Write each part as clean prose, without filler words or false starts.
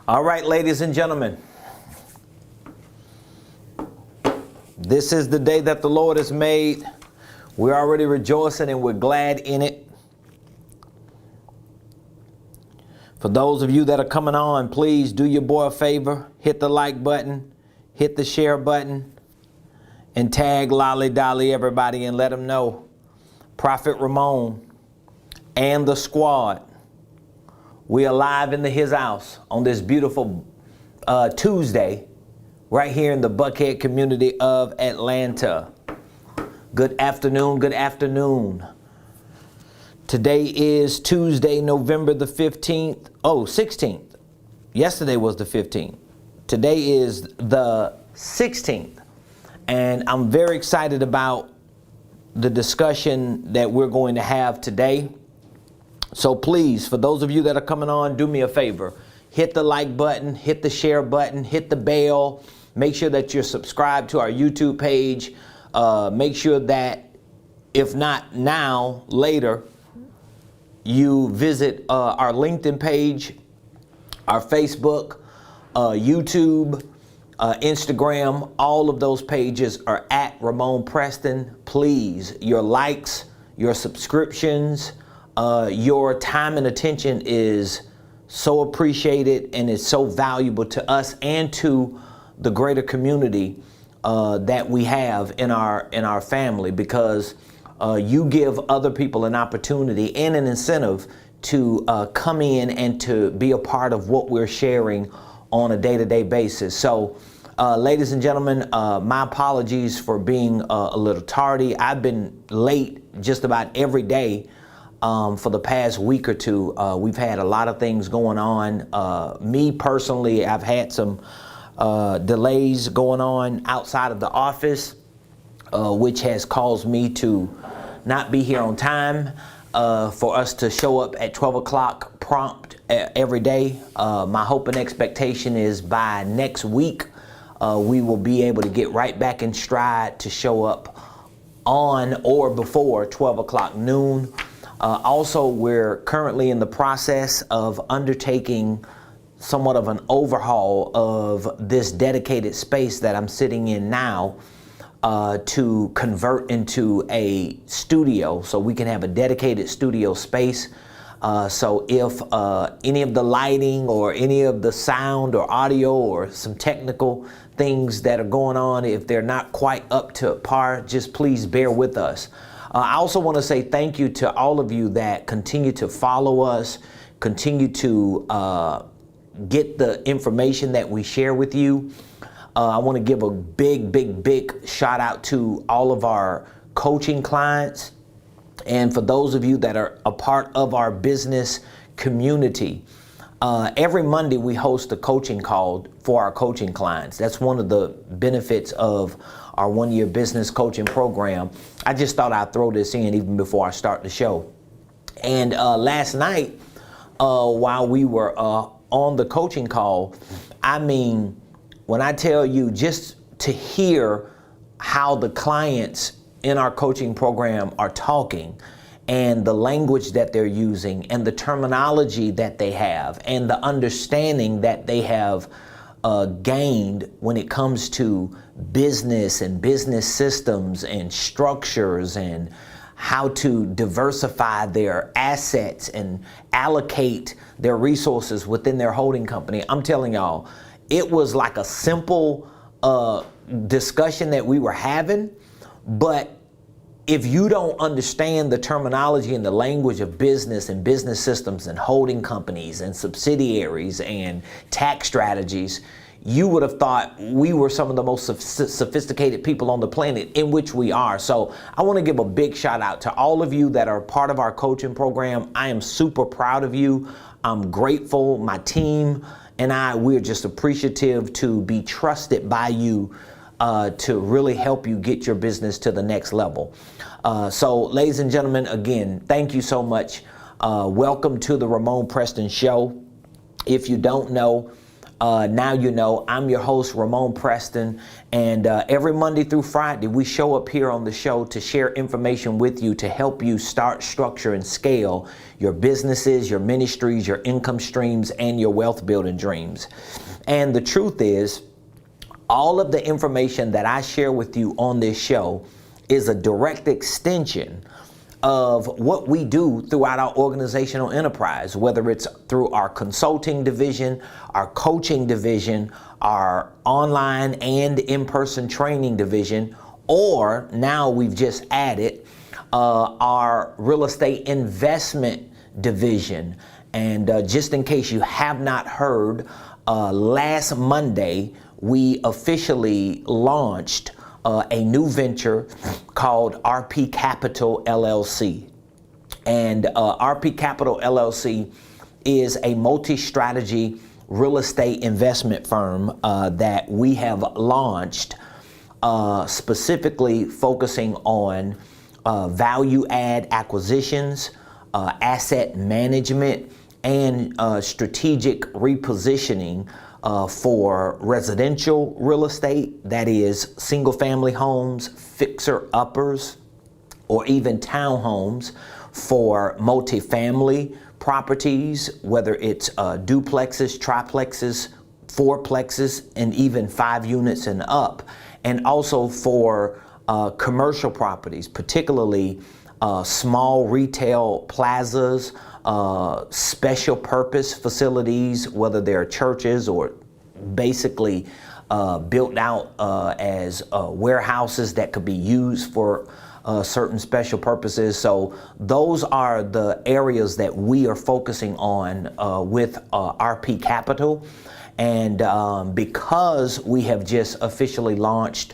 All right, ladies and gentlemen, this is the day that the Lord has made. We're already rejoicing and we're glad in it. For those of you that are coming on, please do your boy a favor. Hit the like button, hit the share button, and tag Lolly Dolly everybody and let them know Prophet Ramon and the squad, we are live in his house on this beautiful Tuesday right here in the Buckhead community of Atlanta. Good afternoon, good afternoon. Today is Tuesday, November the 15th. Oh, 16th. Yesterday was the 15th. Today is the 16th. And I'm very excited about the discussion that we're going to have today. So please, for those of you that are coming on, do me a favor. Hit the like button, hit the share button, hit the bell. Make sure that you're subscribed to our YouTube page. Make sure that, if not now, later, you visit our LinkedIn page, our Facebook, YouTube, Instagram. All of those pages are at Ramon Preston. Please, your likes, your subscriptions, your time and attention is so appreciated and is so valuable to us and to the greater community that we have in our family, because you give other people an opportunity and an incentive to come in and to be a part of what we're sharing on a day-to-day basis. So ladies and gentlemen, my apologies for being a little tardy. I've been late just about every day for the past week or two. We've had a lot of things going on. Me personally, I've had some delays going on outside of the office, which has caused me to not be here on time for us to show up at 12 o'clock prompt every day. My hope and expectation is by next week, we will be able to get right back in stride to show up on or before 12 o'clock noon. Also, we're currently in the process of undertaking somewhat of an overhaul of this dedicated space that I'm sitting in now to convert into a studio so we can have a dedicated studio space. So if any of the lighting or any of the sound or audio or some technical things that are going on, if they're not quite up to par, just please bear with us. I also want to say thank you to all of you that continue to follow us, continue to get the information that we share with you. I want to give a big shout out to all of our coaching clients. And for those of you that are a part of our business community, every Monday we host a coaching call for our coaching clients. That's one of the benefits of our one-year business coaching program. I just thought I'd throw this in even before I start the show. And last night, while we were on the coaching call, I mean, when I tell you, just to hear how the clients in our coaching program are talking and the language that they're using and the terminology that they have and the understanding that they have gained when it comes to business and business systems and structures and how to diversify their assets and allocate their resources within their holding company. I'm telling y'all, it was like a simple discussion that we were having, but if you don't understand the terminology and the language of business and business systems and holding companies and subsidiaries and tax strategies, you would have thought we were some of the most sophisticated people on the planet, in which we are. So I want to give a big shout out to all of you that are part of our coaching program. I am super proud of you. I'm grateful. My team and we're just appreciative to be trusted by you to really help you get your business to the next level. So ladies and gentlemen, again, thank you so much. Welcome to the Ramon Preston Show. If you don't know, Now you know, I'm your host, Ramon Preston, and every Monday through Friday, we show up here on the show to share information with you to help you start, structure, and scale your businesses, your ministries, your income streams, and your wealth building dreams. And the truth is, all of the information that I share with you on this show is a direct extension of what we do throughout our organizational enterprise, whether it's through our consulting division, our coaching division, our online and in-person training division, or now we've just added our real estate investment division. And just in case you have not heard, last Monday, we officially launched a new venture called RP Capital LLC. And RP Capital LLC is a multi-strategy real estate investment firm that we have launched specifically focusing on value add acquisitions, asset management, and strategic repositioning for residential real estate, that is single family homes, fixer uppers, or even townhomes for multifamily properties, whether it's duplexes, triplexes, fourplexes, and even 5 units and up. And also for commercial properties, particularly small retail plazas, special purpose facilities, whether they're churches or basically built out as warehouses that could be used for certain special purposes. So those are the areas that we are focusing on with RP Capital. And because we have just officially launched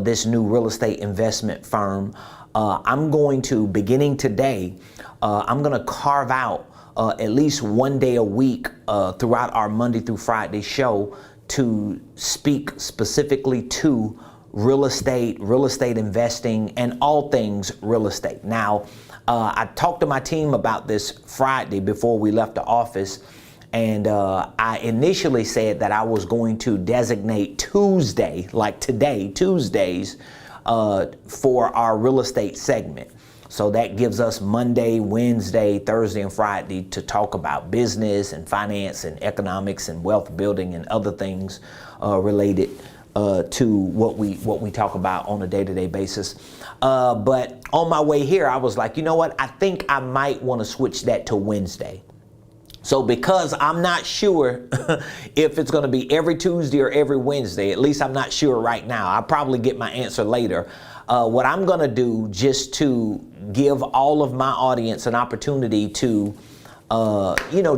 this new real estate investment firm, I'm going to, beginning today, I'm going to carve out at least one day a week throughout our Monday through Friday show to speak specifically to real estate investing, and all things real estate. Now, I talked to my team about this Friday before we left the office, and I initially said that I was going to designate Tuesday, like today, Tuesdays, for our real estate segment. So that gives us Monday, Wednesday, Thursday, and Friday to talk about business and finance and economics and wealth building and other things related to what we talk about on a day-to-day basis. But on my way here, I was like, you know what? I think I might want to switch that to Wednesday. So because I'm not sure if it's going to be every Tuesday or every Wednesday, at least I'm not sure right now. I'll probably get my answer later. What I'm going to do, just to give all of my audience an opportunity to,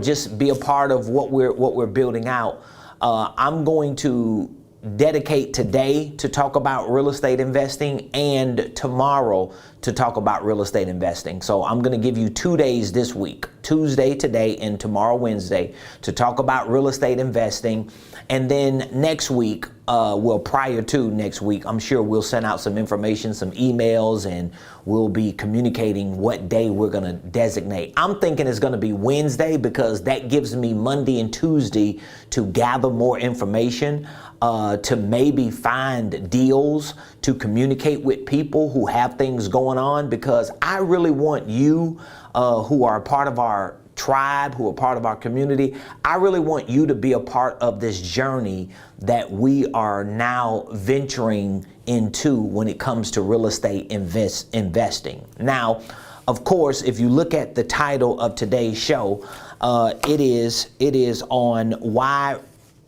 just be a part of what we're building out. I'm going to dedicate today to talk about real estate investing and tomorrow to talk about real estate investing. So I'm going to give you 2 days this week, Tuesday today and tomorrow Wednesday, to talk about real estate investing. And then next week, prior to next week, I'm sure we'll send out some information, some emails, and we'll be communicating what day we're going to designate. I'm thinking it's going to be Wednesday because that gives me Monday and Tuesday to gather more information, to maybe find deals, to communicate with people who have things going on, because I really want you who are a part of our tribe, who are part of our community, I really want you to be a part of this journey that we are now venturing into when it comes to real estate investing. Now, of course, if you look at the title of today's show, it is on why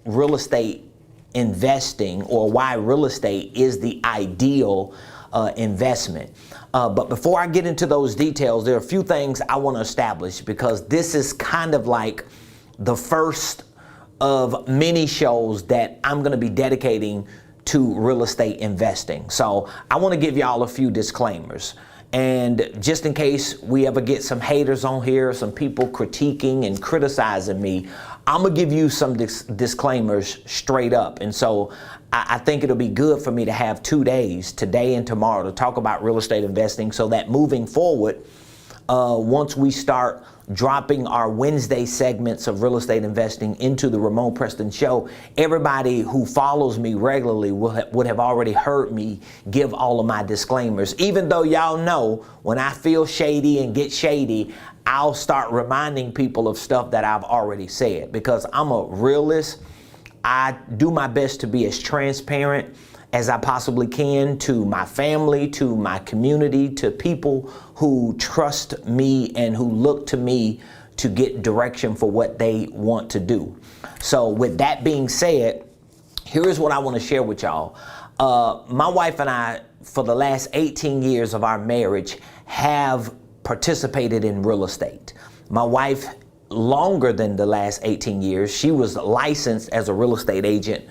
real estate investing, or why real estate is the ideal investment. But before I get into those details, there are a few things I want to establish, because this is kind of like the first of many shows that I'm going to be dedicating to real estate investing. So I want to give y'all a few disclaimers. And just in case we ever get some haters on here, some people critiquing and criticizing me, I'm going to give you some disclaimers straight up. And so I think it'll be good for me to have 2 days, today and tomorrow, to talk about real estate investing, so that moving forward, once we start dropping our Wednesday segments of real estate investing into the Ramon Preston Show. Everybody who follows me regularly would have already heard me give all of my disclaimers. Even though y'all know when I feel shady and get shady, I'll start reminding people of stuff that I've already said, because I'm a realist. I do my best to be as transparent as I possibly can to my family, to my community, to people who trust me and who look to me to get direction for what they want to do. So with that being said, here's what I want to share with y'all. My wife and I, for the last 18 years of our marriage, have participated in real estate. My wife, longer than the last 18 years, she was licensed as a real estate agent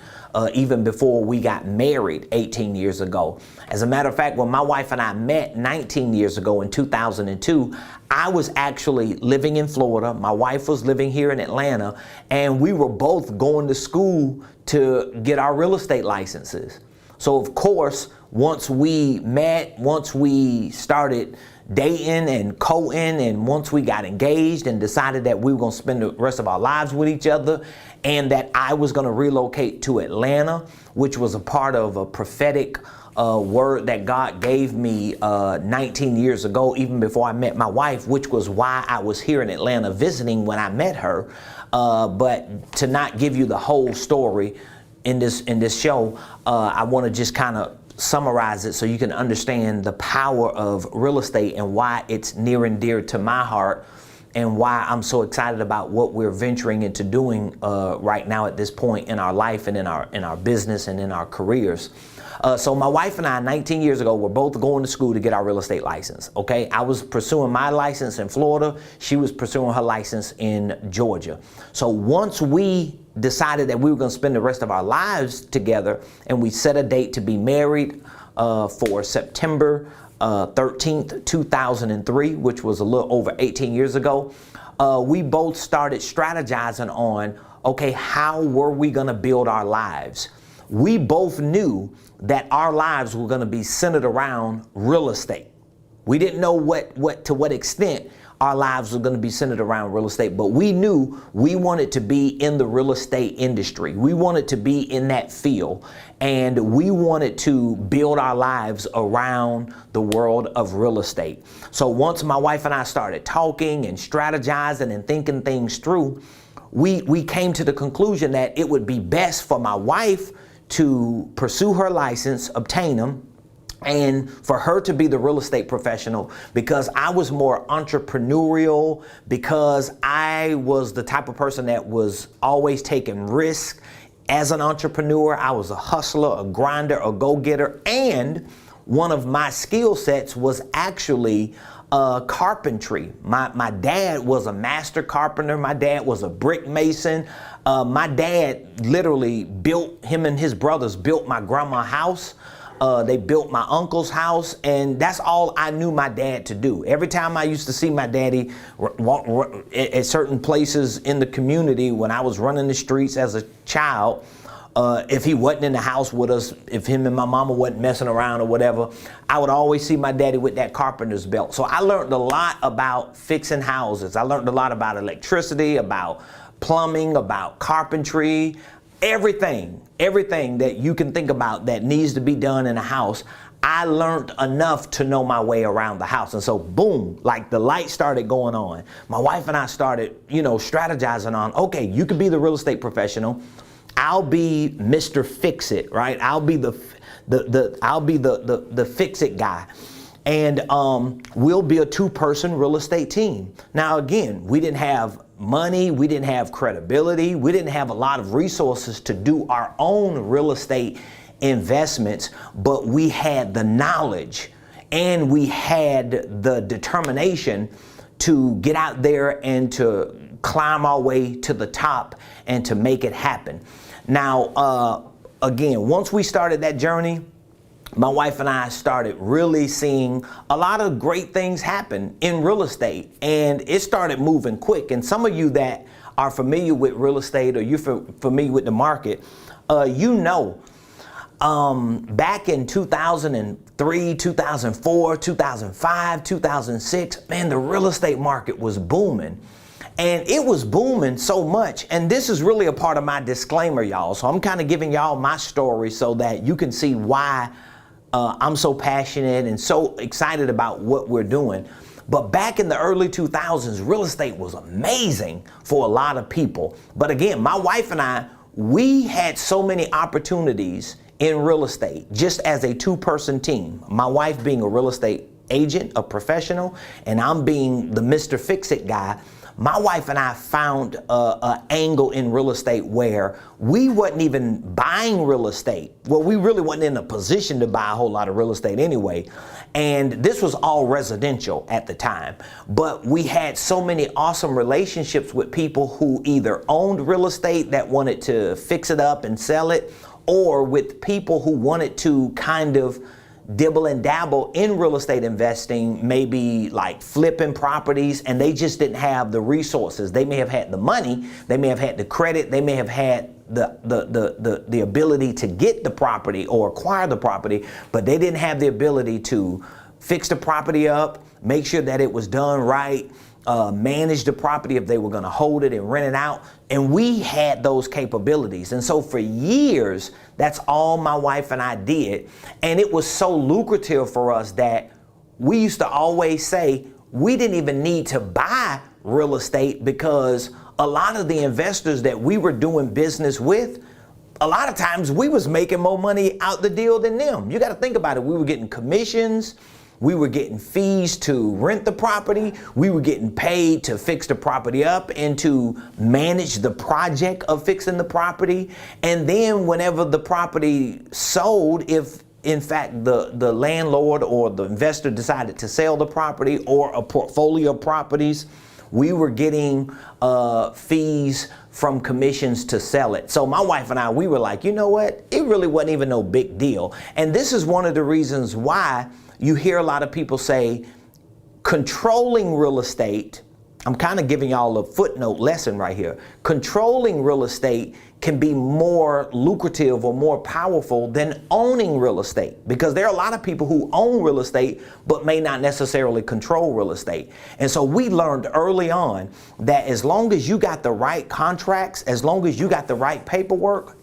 even before we got married 18 years ago. As a matter of fact, when my wife and I met 19 years ago in 2002, I was actually living in Florida. My wife was living here in Atlanta, and we were both going to school to get our real estate licenses. So of course, once we met, once we started dating and co-ing, and once we got engaged and decided that we were going to spend the rest of our lives with each other, and that I was going to relocate to Atlanta, which was a part of a prophetic word that God gave me 19 years ago, even before I met my wife, which was why I was here in Atlanta visiting when I met her. But to not give you the whole story in this show, I want to just kind of summarize it so you can understand the power of real estate and why it's near and dear to my heart, and why I'm so excited about what we're venturing into doing right now at this point in our life and in our business and in our careers. So my wife and I, 19 years ago, were both going to school to get our real estate license. Okay, I was pursuing my license in Florida. She was pursuing her license in Georgia. So once we decided that we were going to spend the rest of our lives together, and we set a date to be married for September 13th, 2003, which was a little over 18 years ago, we both started strategizing on, okay, how were we going to build our lives? We both knew that our lives were going to be centered around real estate. We didn't know to what extent our lives were going to be centered around real estate, but we knew we wanted to be in the real estate industry. We wanted to be in that field, and we wanted to build our lives around the world of real estate. So once my wife and I started talking and strategizing and thinking things through, we came to the conclusion that it would be best for my wife to pursue her license, obtain them, and for her to be the real estate professional, because I was more entrepreneurial, because I was the type of person that was always taking risks as an entrepreneur. I was a hustler, a grinder, a go-getter, and one of my skill sets was actually carpentry. My dad was a master carpenter. My dad was a brick mason. My dad literally him and his brothers built my grandma's house. They built my uncle's house, and that's all I knew my dad to do. Every time I used to see my daddy walk at certain places in the community when I was running the streets as a child, if he wasn't in the house with us, if him and my mama wasn't messing around or whatever, I would always see my daddy with that carpenter's belt. So I learned a lot about fixing houses. I learned a lot about electricity, about plumbing, about carpentry. Everything that you can think about that needs to be done in a house, I learned enough to know my way around the house. And so boom, like the light started going on. My wife and I started, strategizing on, okay, you could be the real estate professional. I'll be Mr. Fix-It, right? I'll be the fix-it guy. And we'll be a two-person real estate team. Now, again, we didn't have money, we didn't have credibility, we didn't have a lot of resources to do our own real estate investments, but we had the knowledge and we had the determination to get out there and to climb our way to the top and to make it happen. Now, again, once we started that journey, my wife and I started really seeing a lot of great things happen in real estate, and it started moving quick. And some of you that are familiar with real estate, or you're familiar with the market, back in 2003, 2004, 2005, 2006, man, the real estate market was booming. And it was booming so much. And this is really a part of my disclaimer, y'all. So I'm kind of giving y'all my story so that you can see why I'm so passionate and so excited about what we're doing. But back in the early 2000s, real estate was amazing for a lot of people. But again, my wife and I, we had so many opportunities in real estate, just as a two-person team. My wife being a real estate agent, a professional, and I'm being the Mr. Fix-It guy. My wife and I found an angle in real estate where we wasn't even buying real estate. Well, we really wasn't in a position to buy a whole lot of real estate anyway. And this was all residential at the time. But we had so many awesome relationships with people who either owned real estate that wanted to fix it up and sell it, or with people who wanted to kind of dibble and dabble in real estate investing, maybe like flipping properties, and they just didn't have the resources. They may have had the money, they may have had the credit, they may have had the ability to get the property or acquire the property, but they didn't have the ability to fix the property up, make sure that it was done right, manage the property if they were going to hold it and rent it out. And we had those capabilities. And so for years, that's all my wife and I did. And it was so lucrative for us that we used to always say we didn't even need to buy real estate, because a lot of the investors that we were doing business with, a lot of times we was making more money out the deal than them. You got to think about it. We were getting commissions. We were getting fees to rent the property. We were getting paid to fix the property up and to manage the project of fixing the property. And then whenever the property sold, if in fact the landlord or the investor decided to sell the property or a portfolio of properties, we were getting fees from commissions to sell it. So my wife and I, we were like, you know what? It really wasn't even no big deal. And this is one of the reasons why you hear a lot of people say controlling real estate. I'm kind of giving y'all a footnote lesson right here. Controlling real estate can be more lucrative or more powerful than owning real estate, because there are a lot of people who own real estate but may not necessarily control real estate. And so we learned early on that as long as you got the right contracts, as long as you got the right paperwork,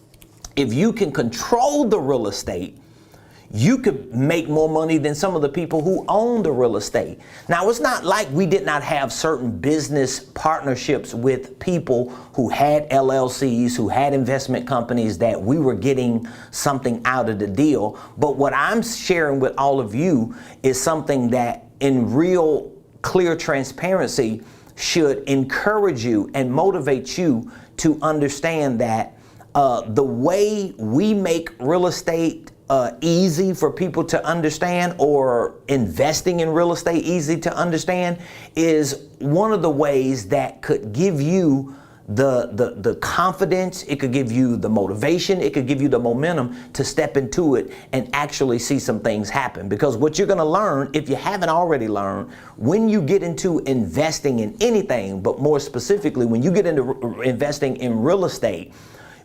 if you can control the real estate, you could make more money than some of the people who own the real estate. Now, it's not like we did not have certain business partnerships with people who had LLCs, who had investment companies, that we were getting something out of the deal. But what I'm sharing with all of you is something that in real clear transparency should encourage you and motivate you to understand that the way we make real estate easy for people to understand, or investing in real estate easy to understand, is one of the ways that could give you the confidence, it could give you the motivation, it could give you the momentum to step into it and actually see some things happen. Because what you're going to learn, if you haven't already learned, when you get into investing in anything, but more specifically when you get into investing in real estate,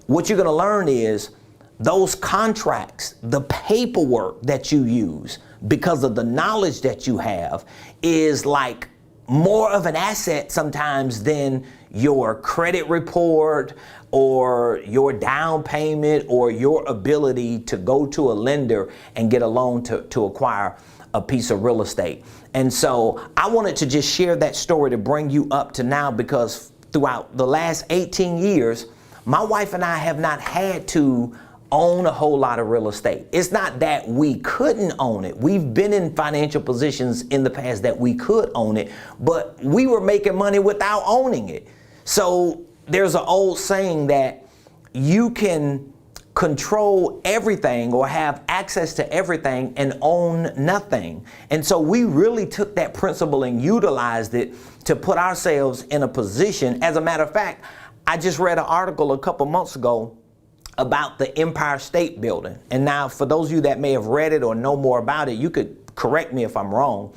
what you're going to learn is those contracts, the paperwork that you use, because of the knowledge that you have, is like more of an asset sometimes than your credit report or your down payment or your ability to go to a lender and get a loan to acquire a piece of real estate. And so I wanted to just share that story to bring you up to now, because throughout the last 18 years, my wife and I have not had to own a whole lot of real estate. It's not that we couldn't own it. We've been in financial positions in the past that we could own it, but we were making money without owning it. So there's an old saying that you can control everything or have access to everything and own nothing. And so we really took that principle and utilized it to put ourselves in a position. As a matter of fact, I just read an article a couple months ago about the Empire State Building. And now for those of you that may have read it or know more about it, you could correct me if I'm wrong.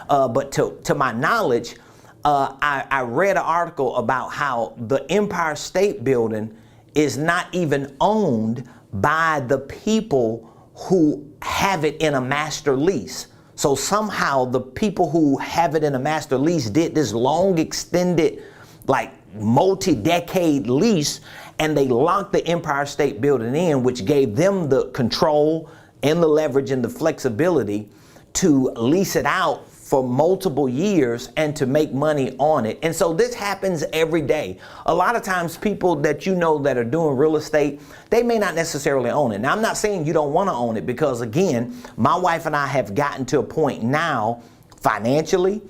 But to my knowledge, I read an article about how the Empire State Building is not even owned by the people who have it in a master lease. So somehow the people who have it in a master lease did this long extended, like multi-decade lease, and they locked the Empire State Building in, which gave them the control and the leverage and the flexibility to lease it out for multiple years and to make money on it. And so this happens every day. A lot of times people that you know that are doing real estate, they may not necessarily own it. Now, I'm not saying you don't want to own it, because again, my wife and I have gotten to a point now financially,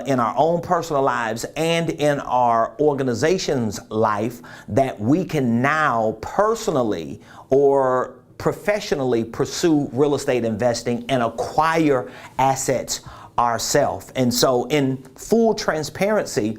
in our own personal lives and in our organization's life, that we can now personally or professionally pursue real estate investing and acquire assets ourselves. And so in full transparency,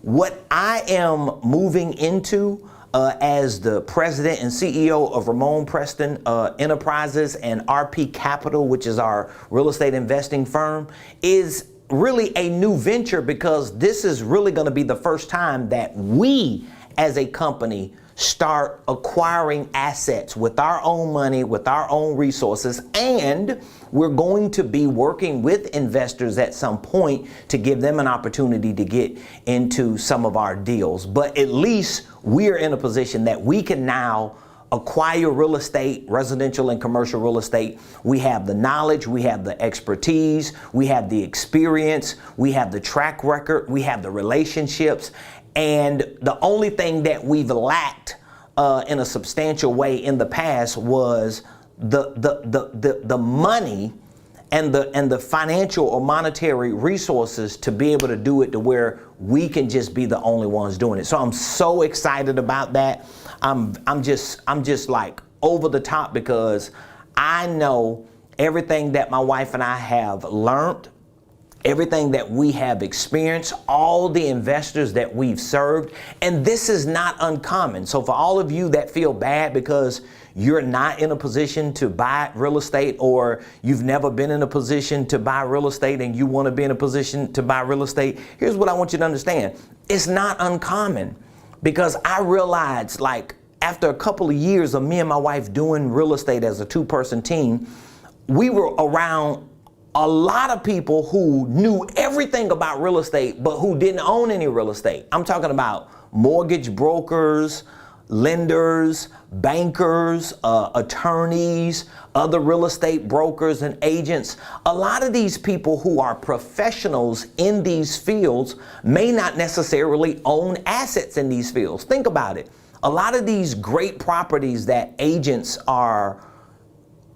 what I am moving into as the president and CEO of Ramon Preston Enterprises and RP Capital, which is our real estate investing firm, is really a new venture, because this is really going to be the first time that we as a company start acquiring assets with our own money, with our own resources, and we're going to be working with investors at some point to give them an opportunity to get into some of our deals. But at least we're in a position that we can now acquire real estate, residential and commercial real estate. We have the knowledge, we have the expertise, we have the experience, we have the track record, we have the relationships. And the only thing that we've lacked in a substantial way in the past was the money and the financial or monetary resources to be able to do it to where we can just be the only ones doing it. So I'm so excited about that. I'm just like over the top, because I know everything that my wife and I have learned, everything that we have experienced, all the investors that we've served, and this is not uncommon. So for all of you that feel bad because you're not in a position to buy real estate, or you've never been in a position to buy real estate and you want to be in a position to buy real estate, here's what I want you to understand. It's not uncommon, because I realized, like, after a couple of years of me and my wife doing real estate as a two-person team, we were around a lot of people who knew everything about real estate, but who didn't own any real estate. I'm talking about mortgage brokers, lenders, bankers, attorneys, other real estate brokers and agents. A lot of these people who are professionals in these fields may not necessarily own assets in these fields. Think about it. A lot of these great properties that agents are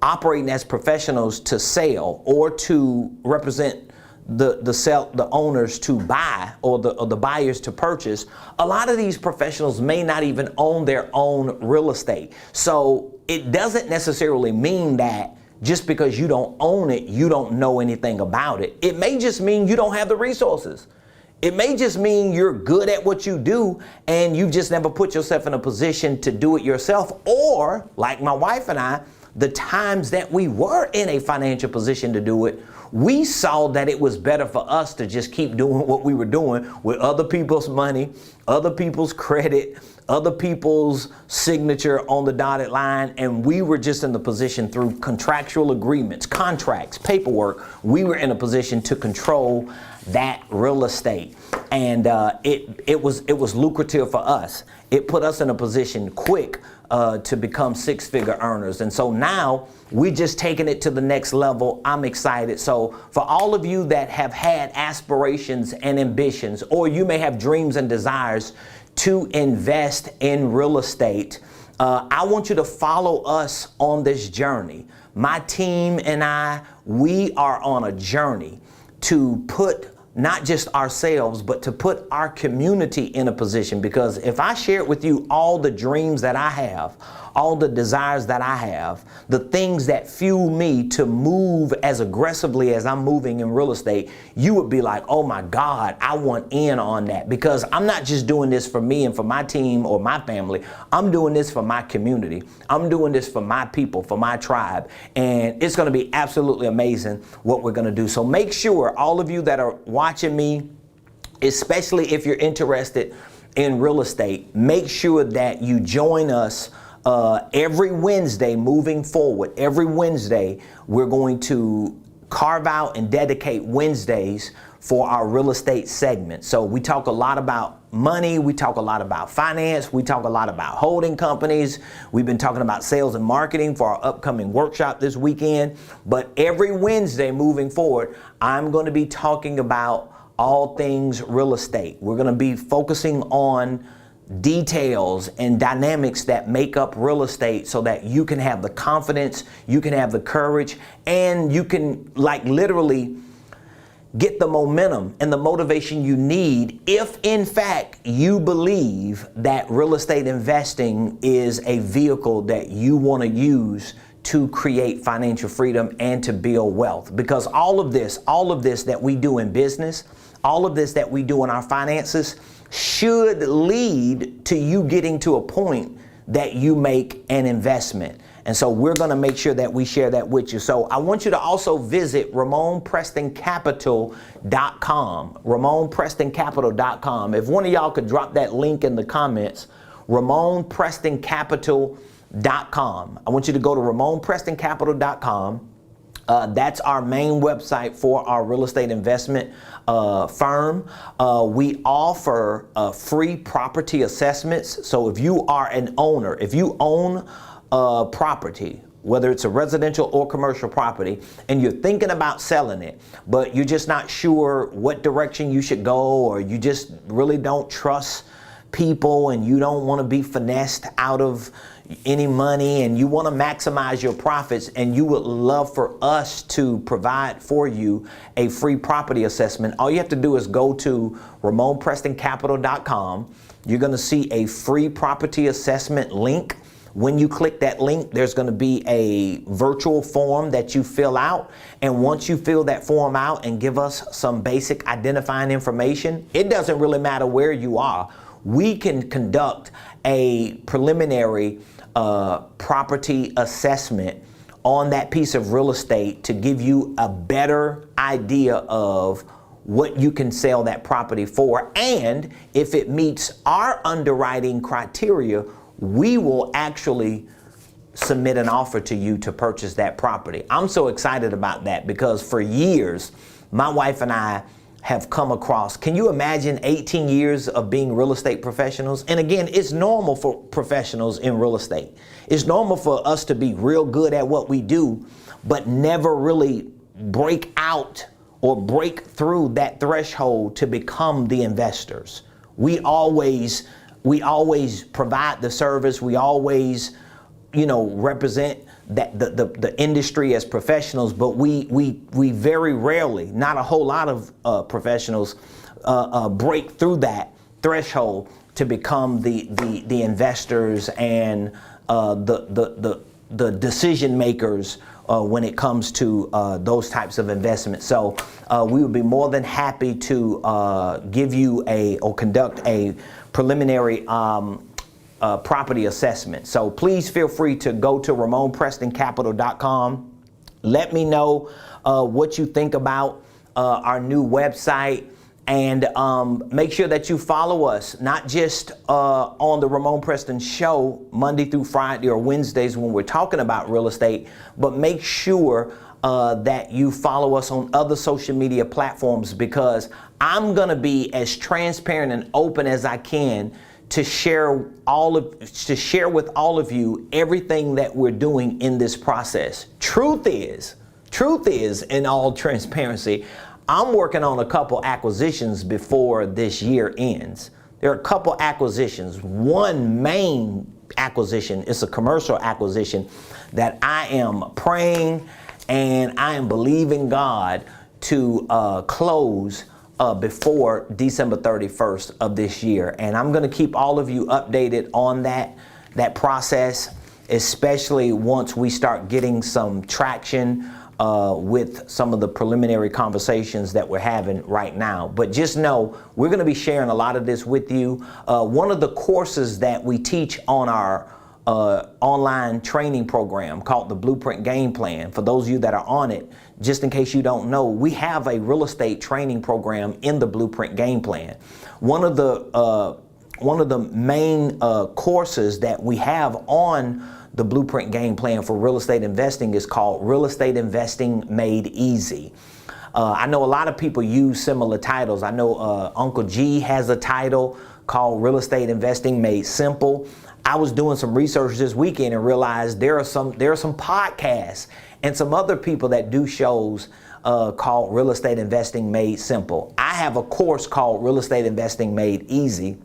operating as professionals to sell or to represent the owners to buy, or the buyers to purchase, a lot of these professionals may not even own their own real estate. So it doesn't necessarily mean that just because you don't own it, you don't know anything about it. It may just mean you don't have the resources. It may just mean you're good at what you do and you've just never put yourself in a position to do it yourself. Or like my wife and I, the times that we were in a financial position to do it, we saw that it was better for us to just keep doing what we were doing with other people's money, other people's credit, other people's signature on the dotted line. And we were just in the position through contractual agreements, contracts, paperwork, we were in a position to control that real estate. And it was lucrative for us. It put us in a position quick to become six-figure earners. And so now we just taking it to the next level. I'm excited. So for all of you that have had aspirations and ambitions, or you may have dreams and desires to invest in real estate, I want you to follow us on this journey. My team and I, we are on a journey to put not just ourselves, but to put our community in a position. Because if I share with you all the dreams that I have, all the desires that I have, the things that fuel me to move as aggressively as I'm moving in real estate, you would be like, oh my God, I want in on that. Because I'm not just doing this for me and for my team or my family. I'm doing this for my community. I'm doing this for my people, for my tribe. And it's going to be absolutely amazing what we're going to do. So make sure, all of you that are watching me, especially if you're interested in real estate, make sure that you join us every Wednesday moving forward, every Wednesday, we're going to carve out and dedicate Wednesdays for our real estate segment. So we talk a lot about money, we talk a lot about finance, we talk a lot about holding companies. We've been talking about sales and marketing for our upcoming workshop this weekend. But every Wednesday moving forward, I'm going to be talking about all things real estate. We're going to be focusing on details and dynamics that make up real estate so that you can have the confidence, you can have the courage, and you can literally get the momentum and the motivation you need if in fact you believe that real estate investing is a vehicle that you want to use to create financial freedom and to build wealth. Because all of this that we do in business, all of this that we do in our finances should lead to you getting to a point that you make an investment. And so we're going to make sure that we share that with you. So I want you to also visit RamonPrestonCapital.com, RamonPrestonCapital.com. If one of y'all could drop that link in the comments, RamonPrestonCapital.com. I want you to go to RamonPrestonCapital.com. That's our main website for our real estate investment firm. We offer free property assessments. So if you are an owner, if you own property, whether it's a residential or commercial property, and you're thinking about selling it, but you're just not sure what direction you should go, or you just really don't trust people and you don't want to be finessed out of any money and you want to maximize your profits, and you would love for us to provide for you a free property assessment, all you have to do is go to RamonPrestonCapital.com. You're going to see a free property assessment link. When you click that link, there's going to be a virtual form that you fill out. And once you fill that form out and give us some basic identifying information, it doesn't really matter where you are. We can conduct a preliminary property assessment on that piece of real estate to give you a better idea of what you can sell that property for. And if it meets our underwriting criteria, we will actually submit an offer to you to purchase that property. I'm so excited about that because for years, my wife and I have come across, can you imagine 18 years of being real estate professionals? And again, it's normal for professionals in real estate. It's normal for us to be real good at what we do, but never really break out or break through that threshold to become the investors. We always provide the service. We always, represent that the industry as professionals, but we very rarely, not a whole lot of professionals, break through that threshold to become the investors and the decision makers when it comes to those types of investments. So we would be more than happy to give you or conduct a preliminary property assessment. So please feel free to go to RamonPrestonCapital.com. Let me know what you think about our new website, and make sure that you follow us, not just on the Ramon Preston Show Monday through Friday or Wednesdays when we're talking about real estate, but make sure that you follow us on other social media platforms, because I'm going to be as transparent and open as I can to share with all of you everything that we're doing in this process. Truth is, in all transparency, I'm working on a couple acquisitions before this year ends. There are a couple acquisitions. One main acquisition is a commercial acquisition that I am praying and I am believing God to close before December 31st of this year. And I'm going to keep all of you updated on that process, especially once we start getting some traction with some of the preliminary conversations that we're having right now. But just know we're going to be sharing a lot of this with you. One of the courses that we teach on our online training program called the Blueprint Game Plan, for those of you that are on it, just in case you don't know, we have a real estate training program in the Blueprint Game Plan. One of the main courses that we have on the Blueprint Game Plan for Real Estate Investing is called Real Estate Investing Made Easy. I know a lot of people use similar titles. I know Uncle G has a title called Real Estate Investing Made Simple. I was doing some research this weekend and realized there are some podcasts and some other people that do shows called Real Estate Investing Made Simple. I have a course called Real Estate Investing Made Easy.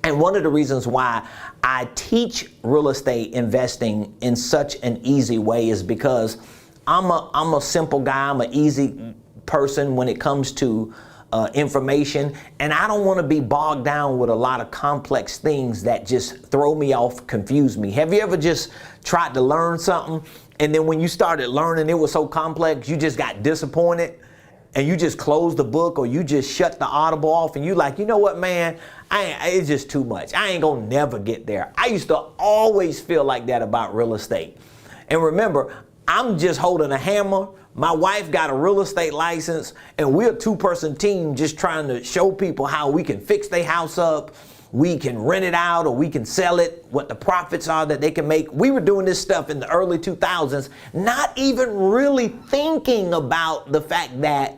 And one of the reasons why I teach real estate investing in such an easy way is because I'm a simple guy. I'm an easy person when it comes to information, and I don't want to be bogged down with a lot of complex things that just throw me off, confuse me. Have you ever just tried to learn something, and then when you started learning it was so complex, you just got disappointed, and you just closed the book, or you just shut the Audible off, and you like, you know what, man, it's just too much. I ain't gonna never get there. I used to always feel like that about real estate. And remember, I'm just holding a hammer. My wife got a real estate license, and we're a two-person team just trying to show people how we can fix their house up, we can rent it out, or we can sell it, what the profits are that they can make. We were doing this stuff in the early 2000s, not even really thinking about the fact that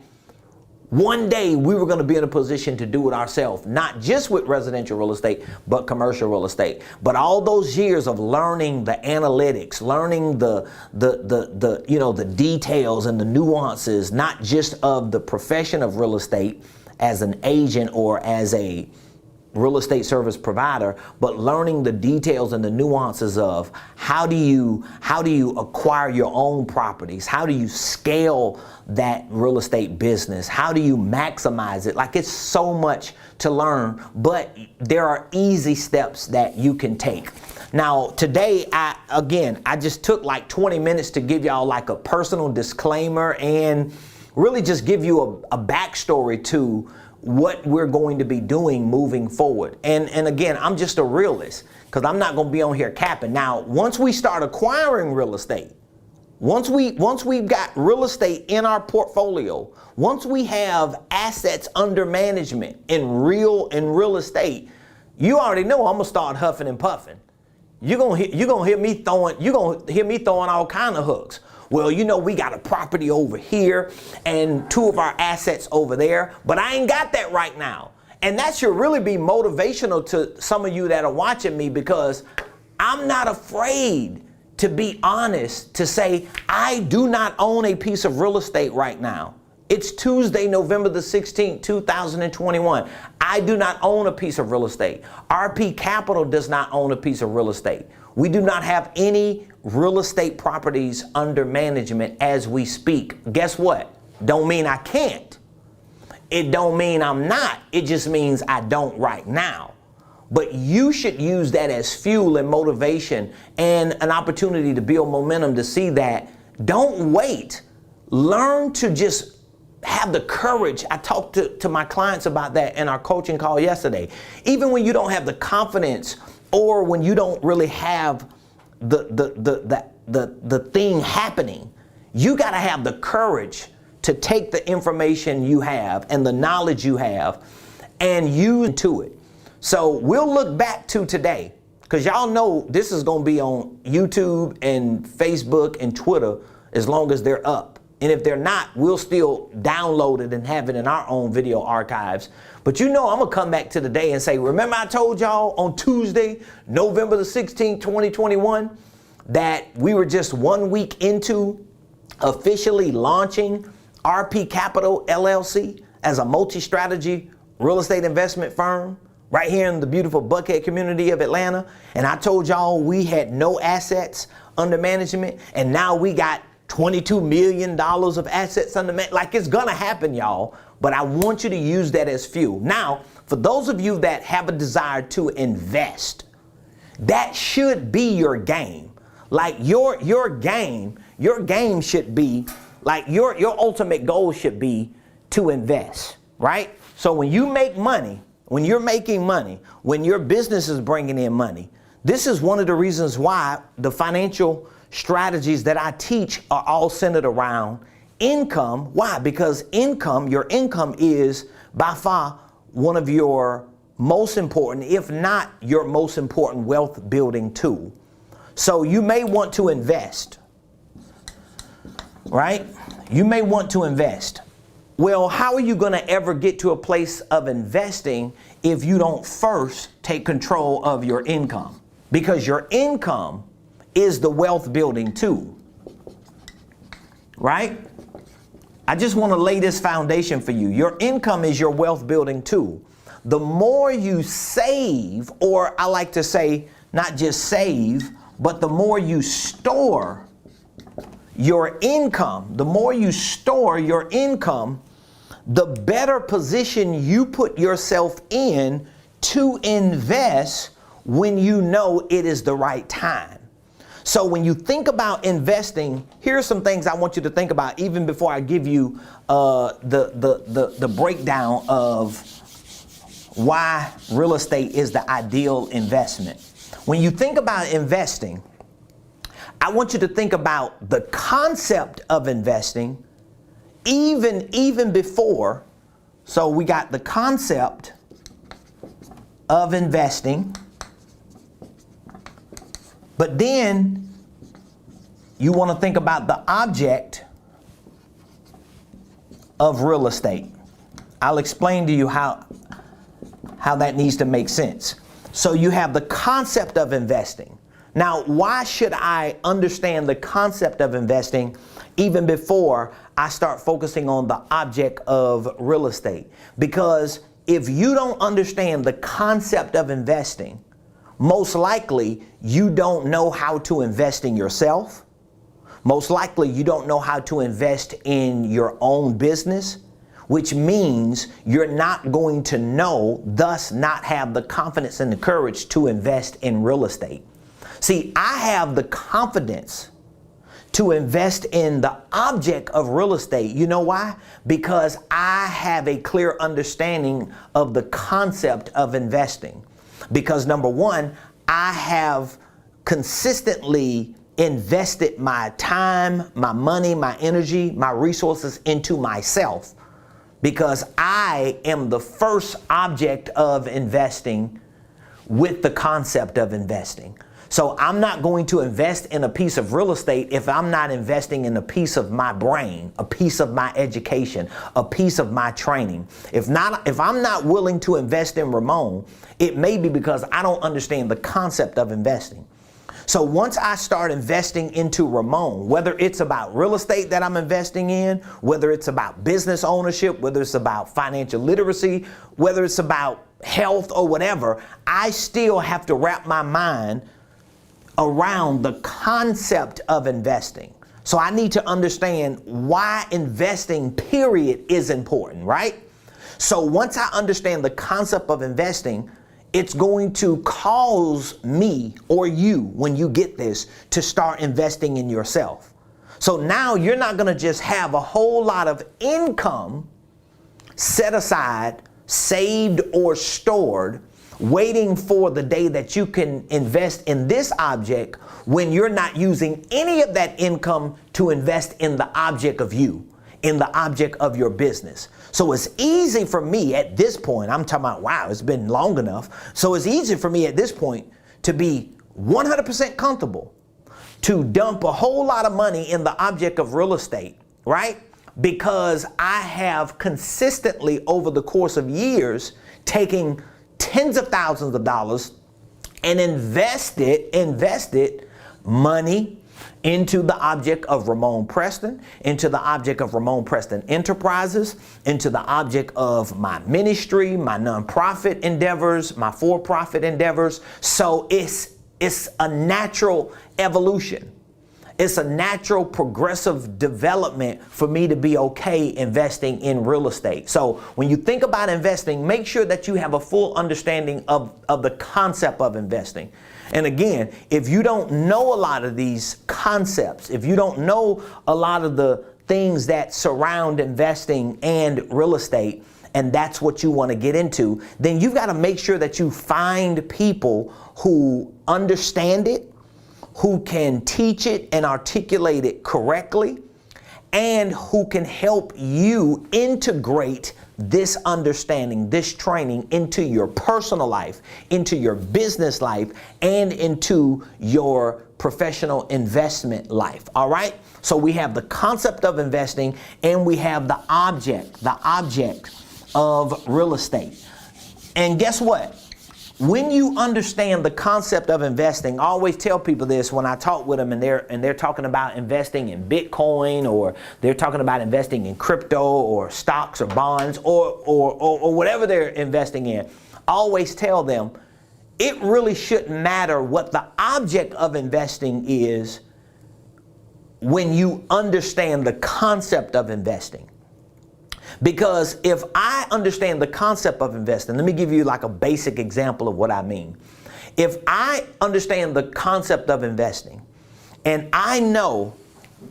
one day we were going to be in a position to do it ourselves, not just with residential real estate, but commercial real estate. But all those years of learning the analytics, learning the details and the nuances, not just of the profession of real estate as an agent or as a real estate service provider, but learning the details and the nuances of how do you acquire your own properties? How do you scale that real estate business? How do you maximize it? Like, it's so much to learn, but there are easy steps that you can take. Now, today, I just took like 20 minutes to give y'all like a personal disclaimer and really just give you a backstory to what we're going to be doing moving forward. And again, I'm just a realist because I'm not going to be on here capping. Now, once we start acquiring real estate, once we've got real estate in our portfolio, once we have assets under management in real estate, you already know I'm gonna start huffing and puffing. You're gonna hear me throwing all kind of hooks. Well, you know, we got a property over here and two of our assets over there, but I ain't got that right now. And that should really be motivational to some of you that are watching me, because I'm not afraid to be honest, to say I do not own a piece of real estate right now. It's Tuesday, November the 16th, 2021. I do not own a piece of real estate. RP Capital does not own a piece of real estate. We do not have any real estate properties under management as we speak. Guess what? Don't mean I can't. It don't mean I'm not. It just means I don't right now. But you should use that as fuel and motivation and an opportunity to build momentum to see that. Don't wait. Learn to just have the courage. I talked to my clients about that in our coaching call yesterday. Even when you don't have the confidence, or when you don't really have the thing happening, you got to have the courage to take the information you have and the knowledge you have and use to it. So we'll look back to today, because y'all know this is going to be on YouTube and Facebook and Twitter as long as they're up. And if they're not, we'll still download it and have it in our own video archives. But you know I'm going to come back to the day and say, remember I told y'all on Tuesday, November the 16th, 2021, that we were just 1 week into officially launching RP Capital LLC as a multi-strategy real estate investment firm right here in the beautiful Buckhead community of Atlanta. And I told y'all we had no assets under management, and now we got $22 million of assets under management. Like, it's gonna happen, y'all, but I want you to use that as fuel. Now, for those of you that have a desire to invest, that should be your game. Like your game should be, like your ultimate goal should be to invest, right? So when you make money, when you're making money, when your business is bringing in money, this is one of the reasons why the financial strategies that I teach are all centered around income. Why? Because your income is by far one of your most important, if not your most important wealth building tool. So you may want to invest, right? You may want to invest. Well, how are you going to ever get to a place of investing if you don't first take control of your income? Because your income is the wealth building tool, right? I just want to lay this foundation for you. Your income is your wealth building tool. The more you save, or I like to say, not just save, but the more you store your income, the more you store your income, the better position you put yourself in to invest when you know it is the right time. So when you think about investing, here's some things I want you to think about even before I give you the breakdown of why real estate is the ideal investment. When you think about investing, I want you to think about the concept of investing even before. So we got the concept of investing, but then you want to think about the object of real estate. I'll explain to you how that needs to make sense. So you have the concept of investing. Now, why should I understand the concept of investing even before I start focusing on the object of real estate? Because if you don't understand the concept of investing, most likely you don't know how to invest in yourself. Most likely you don't know how to invest in your own business, which means you're not going to know, thus not have the confidence and the courage to invest in real estate. See, I have the confidence to invest in the object of real estate. You know why? Because I have a clear understanding of the concept of investing. Because number one, I have consistently invested my time, my money, my energy, my resources into myself. Because I am the first object of investing with the concept of investing. So I'm not going to invest in a piece of real estate if I'm not investing in a piece of my brain, a piece of my education, a piece of my training. If I'm not willing to invest in Ramon, it may be because I don't understand the concept of investing. So once I start investing into Ramon, whether it's about real estate that I'm investing in, whether it's about business ownership, whether it's about financial literacy, whether it's about health or whatever, I still have to wrap my mind around the concept of investing. So I need to understand why investing, period, is important, right? So once I understand the concept of investing, it's going to cause me or you, when you get this, to start investing in yourself. So now you're not going to just have a whole lot of income set aside, saved or stored, waiting for the day that you can invest in this object when you're not using any of that income to invest in the object of you, in the object of your business. So it's easy for me at this point, I'm talking about, wow, it's been long enough. So it's easy for me at this point to be 100% comfortable to dump a whole lot of money in the object of real estate, right? Because I have consistently over the course of years taken tens of thousands of dollars and invested money into the object of Ramon Preston, into the object of Ramon Preston Enterprises, into the object of my ministry, my nonprofit endeavors, my for-profit endeavors. So it's a natural evolution. It's a natural progressive development for me to be okay investing in real estate. So when you think about investing, make sure that you have a full understanding of the concept of investing. And again, if you don't know a lot of these concepts, if you don't know a lot of the things that surround investing and real estate, and that's what you want to get into, then you've got to make sure that you find people who understand it, who can teach it and articulate it correctly, and who can help you integrate this understanding, this training into your personal life, into your business life, and into your professional investment life. All right? So we have the concept of investing, and we have the object of real estate. And guess what? When you understand the concept of investing, I always tell people this when I talk with them, and they're talking about investing in Bitcoin, or they're talking about investing in crypto or stocks or bonds or whatever they're investing in. I always tell them it really shouldn't matter what the object of investing is when you understand the concept of investing. Because if I understand the concept of investing, let me give you like a basic example of what I mean. If I understand the concept of investing, and I know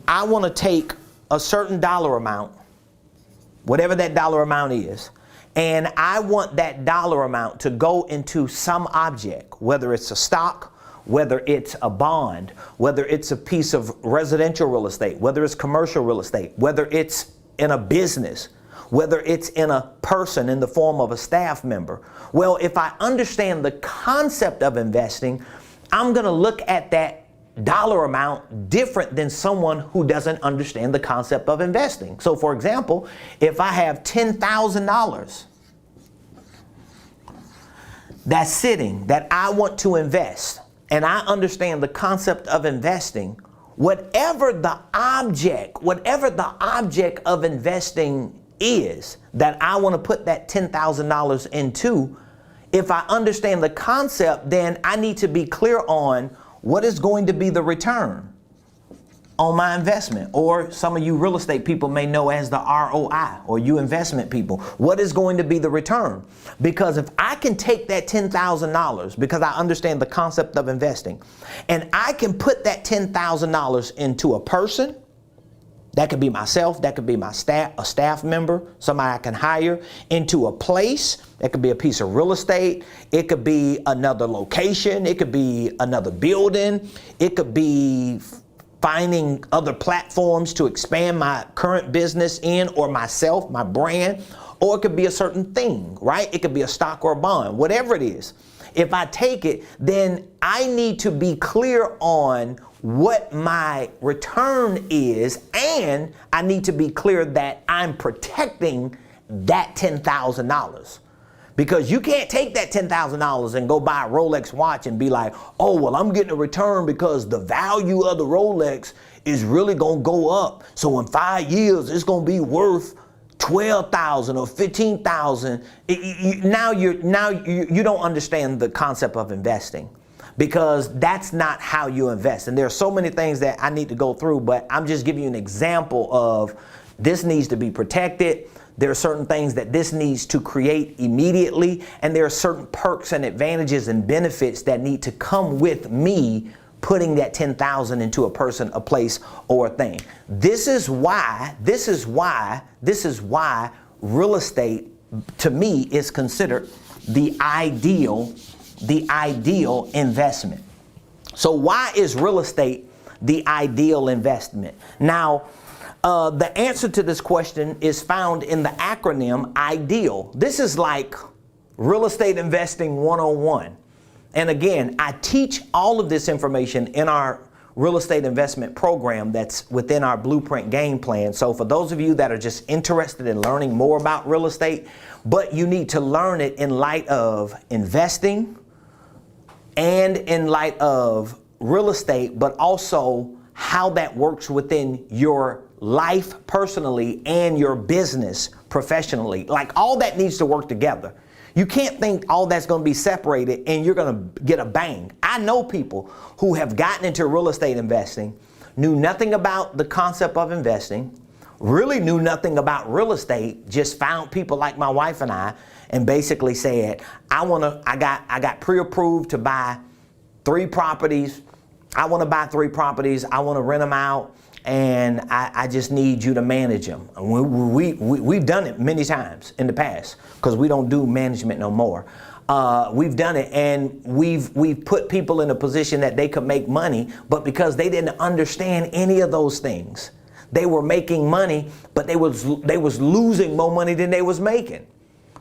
I want to take a certain dollar amount, whatever that dollar amount is, and I want that dollar amount to go into some object, whether it's a stock, whether it's a bond, whether it's a piece of residential real estate, whether it's commercial real estate, whether it's in a business, whether it's in a person in the form of a staff member. Well, if I understand the concept of investing, I'm going to look at that dollar amount different than someone who doesn't understand the concept of investing. So for example, if I have $10,000 that's sitting that I want to invest, and I understand the concept of investing, whatever the object of investing is that I want to put that $10,000 into, if I understand the concept, then I need to be clear on what is going to be the return on my investment, or some of you real estate people may know as the ROI, or you investment people. What is going to be the return? Because if I can take that $10,000, because I understand the concept of investing, and I can put that $10,000 into a person, that could be myself, that could be my staff, a staff member, somebody I can hire, into a place, that could be a piece of real estate, it could be another location, it could be another building, it could be finding other platforms to expand my current business in, or myself, my brand, or it could be a certain thing, right? It could be a stock or a bond, whatever it is. If I take it, then I need to be clear on what my return is, and I need to be clear that I'm protecting that $10,000. Because you can't take that $10,000 and go buy a Rolex watch and be like, oh, well, I'm getting a return because the value of the Rolex is really going to go up. So in 5 years, it's going to be worth $12,000 or $15,000. Now you don't understand the concept of investing, because that's not how you invest. And there are so many things that I need to go through, but I'm just giving you an example of this needs to be protected. There are certain things that this needs to create immediately, and there are certain perks and advantages and benefits that need to come with me putting that $10,000 into a person, a place, or a thing. This is why real estate to me is considered the ideal investment. So why is real estate the ideal investment? Now, the answer to this question is found in the acronym I.D.E.A.L. This is like real estate investing 101. And again, I teach all of this information in our real estate investment program that's within our blueprint game plan. So for those of you that are just interested in learning more about real estate, but you need to learn it in light of investing and in light of real estate, but also how that works within your life personally and your business professionally. Like, all that needs to work together. You can't think all that's going to be separated and you're going to get a bang. I know people who have gotten into real estate investing, knew nothing about the concept of investing, really knew nothing about real estate, just found people like my wife and I, and basically said, I got pre-approved to buy 3 properties. I want to buy 3 properties. I want to rent them out, and I just need you to manage them. And we've done it many times in the past, because we don't do management no more. We've done it, and we've put people in a position that they could make money, but because they didn't understand any of those things, they were making money, but they was losing more money than they was making.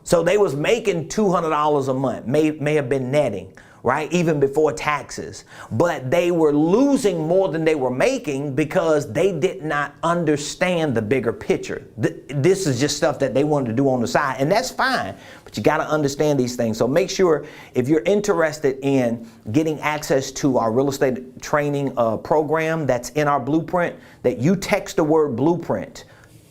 So they was making $200 a month, may have been netting, right? Even before taxes. But they were losing more than they were making because they did not understand the bigger picture. This is just stuff that they wanted to do on the side, and that's fine, but you got to understand these things. So make sure, if you're interested in getting access to our real estate training program that's in our blueprint, that you text the word blueprint.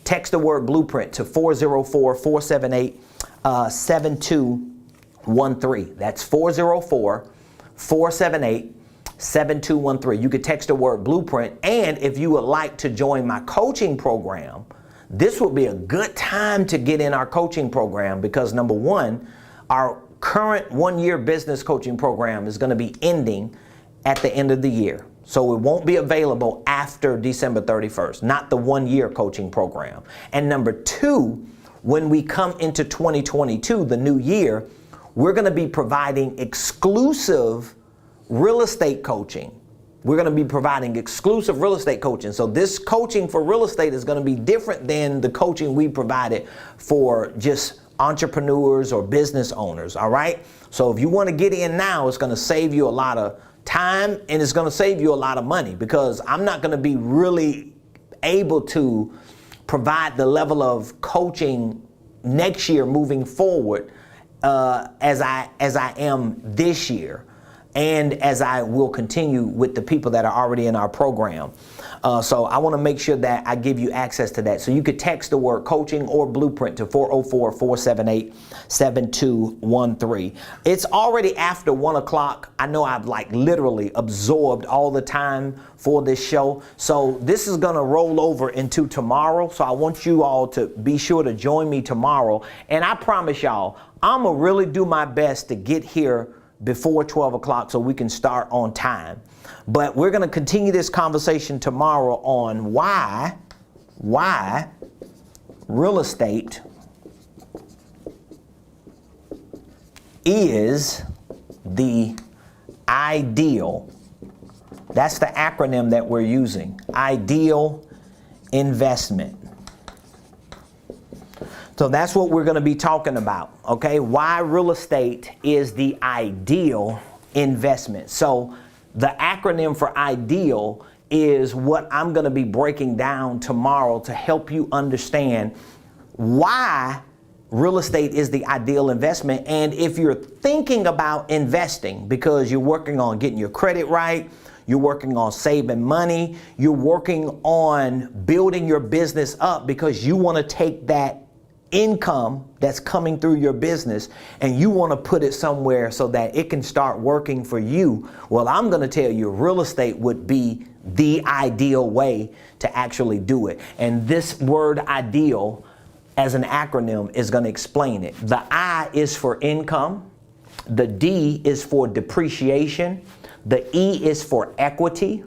Text the word blueprint to 404-478-7213. That's 404-478-7213. You could text the word blueprint. And if you would like to join my coaching program, this would be a good time to get in our coaching program, because number one, our current 1-year business coaching program is going to be ending at the end of the year. So it won't be available after December 31st, not the 1-year coaching program. And number two, when we come into 2022, the new year, we're going to be providing exclusive real estate coaching. We're going to be providing exclusive real estate coaching. So this coaching for real estate is going to be different than the coaching we provided for just entrepreneurs or business owners. All right. So if you want to get in now, it's going to save you a lot of time, and it's going to save you a lot of money, because I'm not going to be really able to provide the level of coaching next year moving forward as I am this year, and as I will continue with the people that are already in our program. So I want to make sure that I give you access to that. So you could text the word coaching or blueprint to 404-478-7213. It's already after 1 o'clock. I know I've literally absorbed all the time for this show. So this is going to roll over into tomorrow. So I want you all to be sure to join me tomorrow. And I promise y'all, I'm going to really do my best to get here before 12 o'clock so we can start on time. But we're going to continue this conversation tomorrow on why real estate is the ideal. That's the acronym that we're using. I.D.E.A.L investment. So that's what we're going to be talking about, okay? Why real estate is the ideal investment. So the acronym for I.D.E.A.L is what I'm going to be breaking down tomorrow to help you understand why real estate is the ideal investment. And if you're thinking about investing because you're working on getting your credit right, you're working on saving money, you're working on building your business up because you want to take that income that's coming through your business and you want to put it somewhere so that it can start working for you, well, I'm going to tell you real estate would be the ideal way to actually do it. And this word ideal as an acronym is going to explain it. The I is for income, the D is for depreciation, the E is for equity,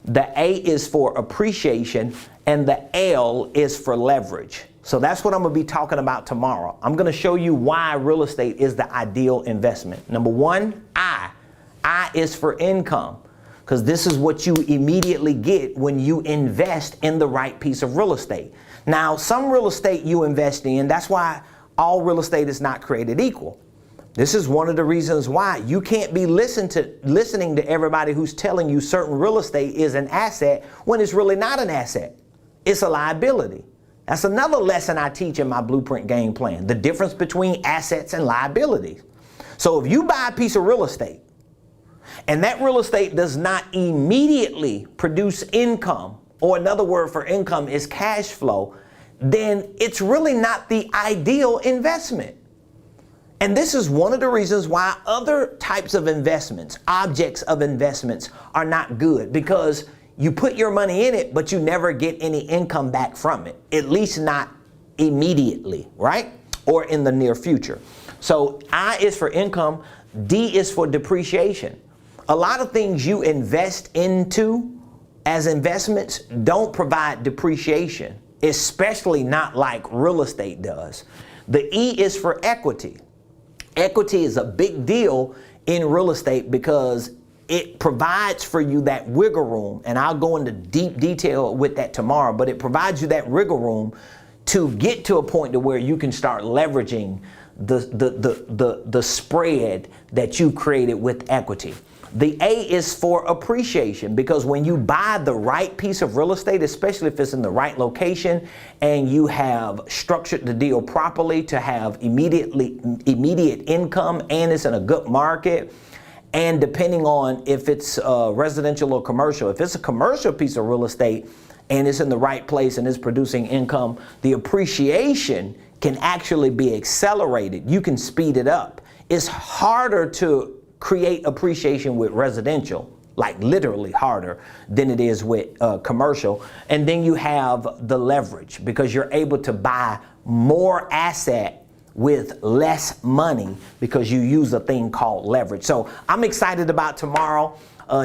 the A is for appreciation, and the L is for leverage. So that's what I'm going to be talking about tomorrow. I'm going to show you why real estate is the ideal investment. Number one, I is for income, because this is what you immediately get when you invest in the right piece of real estate. Now, some real estate you invest in, that's why all real estate is not created equal. This is one of the reasons why you can't be listening to everybody who's telling you certain real estate is an asset when it's really not an asset. It's a liability. That's another lesson I teach in my Blueprint Game Plan, the difference between assets and liabilities. So if you buy a piece of real estate and that real estate does not immediately produce income, or another word for income is cash flow, then it's really not the ideal investment. And this is one of the reasons why other types of investments, objects of investments, are not good, because you put your money in it, but you never get any income back from it, at least not immediately, right? Or in the near future. So I is for income, D is for depreciation. A lot of things you invest into as investments don't provide depreciation, especially not like real estate does. The E is for equity. Equity is a big deal in real estate because it provides for you that wiggle room, and I'll go into deep detail with that tomorrow, but it provides you that wiggle room to get to a point to where you can start leveraging the spread that you created with equity. The A is for appreciation, because when you buy the right piece of real estate, especially if it's in the right location and you have structured the deal properly to have immediate income, and it's in a good market, and depending on if it's residential or commercial, if it's a commercial piece of real estate and it's in the right place and it's producing income, the appreciation can actually be accelerated. You can speed it up. It's harder to create appreciation with residential, like literally harder than it is with commercial. And then you have the leverage, because you're able to buy more asset with less money because you use a thing called leverage. So I'm excited about tomorrow.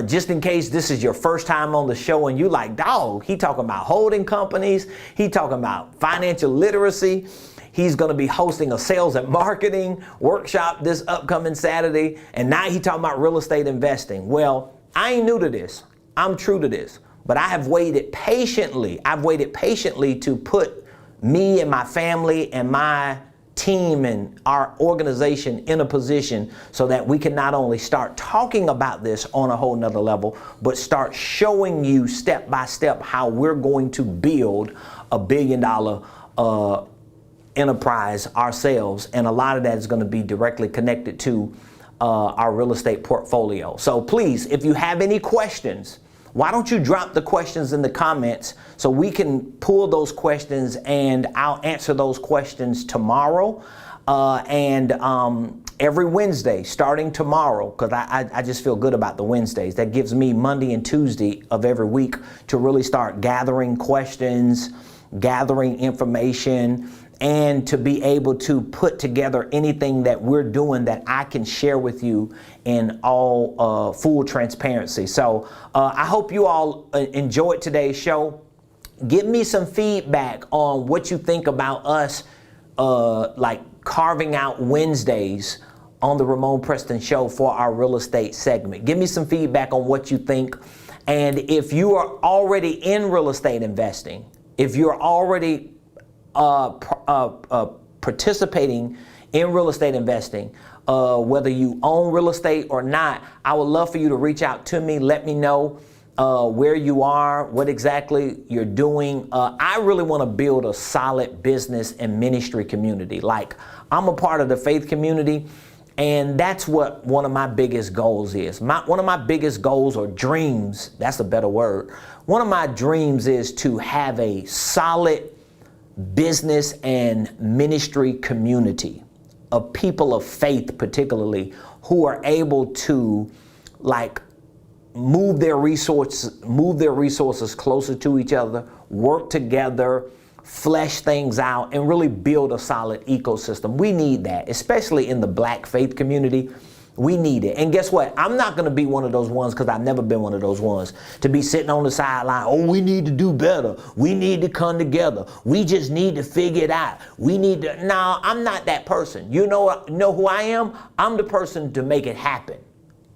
Just in case this is your first time on the show and you like, dog, he talking about holding companies, he talking about financial literacy. He's going to be hosting a sales and marketing workshop this upcoming Saturday. And now he talking about real estate investing. Well, I ain't new to this. I'm true to this. But I have waited patiently. I've waited patiently to put me and my family and my team and our organization in a position so that we can not only start talking about this on a whole nother level, but start showing you step by step how we're going to build $1 billion enterprise ourselves, and a lot of that is going to be directly connected to our real estate portfolio. So please, if you have any questions, why don't you drop the questions in the comments so we can pull those questions, and I'll answer those questions tomorrow and every Wednesday starting tomorrow, because I just feel good about the Wednesdays. That gives me Monday and Tuesday of every week to really start gathering questions, gathering information, and to be able to put together anything that we're doing that I can share with you in all full transparency. So I hope you all enjoyed today's show. Give me some feedback on what you think about us like carving out Wednesdays on the Ramon Preston Show for our real estate segment. Give me some feedback on what you think. And if you are already in real estate investing, if you're already participating in real estate investing, whether you own real estate or not, I would love for you to reach out to me. Let me know where you are, what exactly you're doing. I really want to build a solid business and ministry community. Like, I'm a part of the faith community, and that's what one of my biggest goals is. One of my biggest goals, or dreams, that's a better word. One of my dreams is to have a solid business and ministry community of people of faith, particularly, who are able to like move their resources closer to each other, work together, flesh things out, and really build a solid ecosystem. We need that, especially in the Black faith community. We need it. And guess what? I'm not going to be one of those ones, because I've never been one of those ones, to be sitting on the sideline. Oh, we need to do better. We need to come together. We just need to figure it out. We need to. No, I'm not that person. You know who I am? I'm the person to make it happen.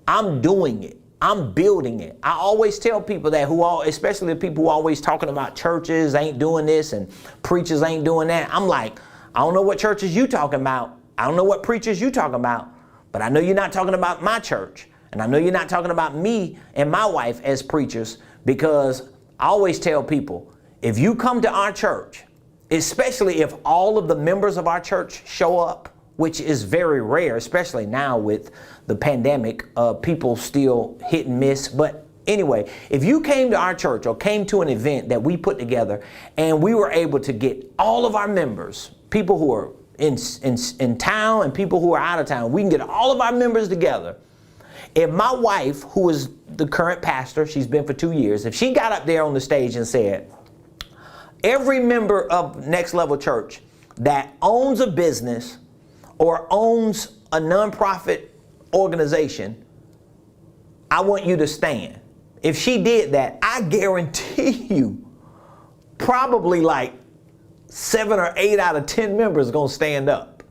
I'm doing it. I'm building it. I always tell people that, especially the people who are always talking about churches ain't doing this and preachers ain't doing that. I'm like, I don't know what churches you talking about. I don't know what preachers you talking about. But I know you're not talking about my church. And I know you're not talking about me and my wife as preachers, because I always tell people, if you come to our church, especially if all of the members of our church show up, which is very rare, especially now with the pandemic, people still hit and miss. But anyway, if you came to our church or came to an event that we put together and we were able to get all of our members, people who are in town and people who are out of town, we can get all of our members together. If my wife, who is the current pastor, she's been for 2 years, if she got up there on the stage and said, every member of Next Level Church that owns a business or owns a nonprofit organization, I want you to stand. If she did that, I guarantee you probably like 7 or 8 out of 10 members gonna stand up.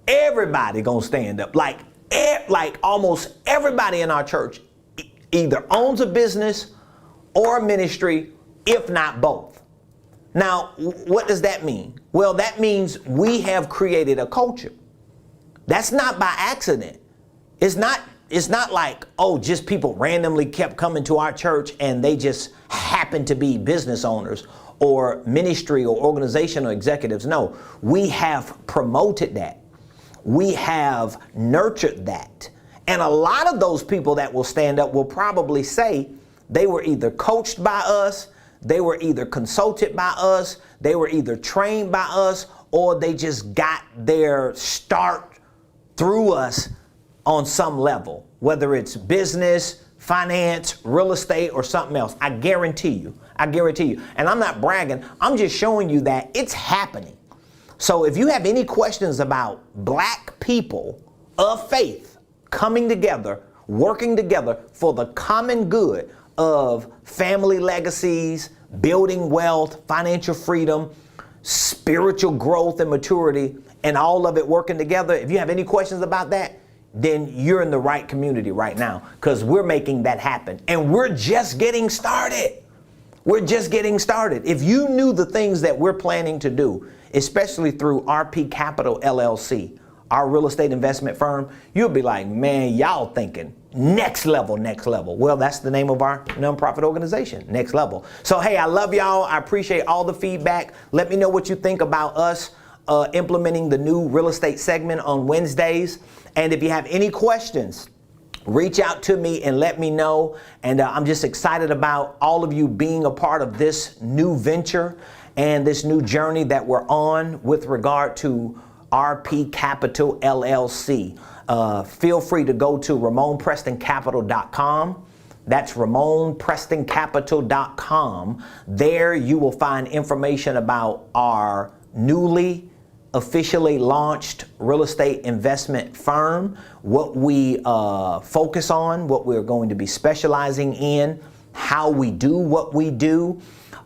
Everybody gonna stand up. Like, like almost everybody in our church either owns a business or a ministry, if not both. Now, what does that mean? Well, that means we have created a culture. That's not by accident. It's not like, oh, just people randomly kept coming to our church and they just happen to be business owners or ministry or organizational executives. No, we have promoted that. We have nurtured that. And a lot of those people that will stand up will probably say they were either coached by us, they were either consulted by us, they were either trained by us, or they just got their start through us on some level, whether it's business, finance, real estate, or something else. I guarantee you. And I'm not bragging, I'm just showing you that it's happening. So if you have any questions about black people of faith coming together, working together for the common good of family legacies, building wealth, financial freedom, spiritual growth and maturity, and all of it working together, if you have any questions about that, then you're in the right community right now, because we're making that happen. And we're just getting started. We're just getting started. If you knew the things that we're planning to do, especially through RP Capital LLC, our real estate investment firm, you'll be like, man, y'all thinking next level. Well, that's the name of our nonprofit organization, Next Level. So, hey, I love y'all. I appreciate all the feedback. Let me know what you think about us implementing the new real estate segment on Wednesdays. And if you have any questions, reach out to me and let me know. And I'm just excited about all of you being a part of this new venture and this new journey that we're on with regard to RP Capital LLC. Feel free to go to RamonPrestonCapital.com. That's RamonPrestonCapital.com. There you will find information about our newly officially launched real estate investment firm, what we focus on, what we're going to be specializing in, how we do what we do.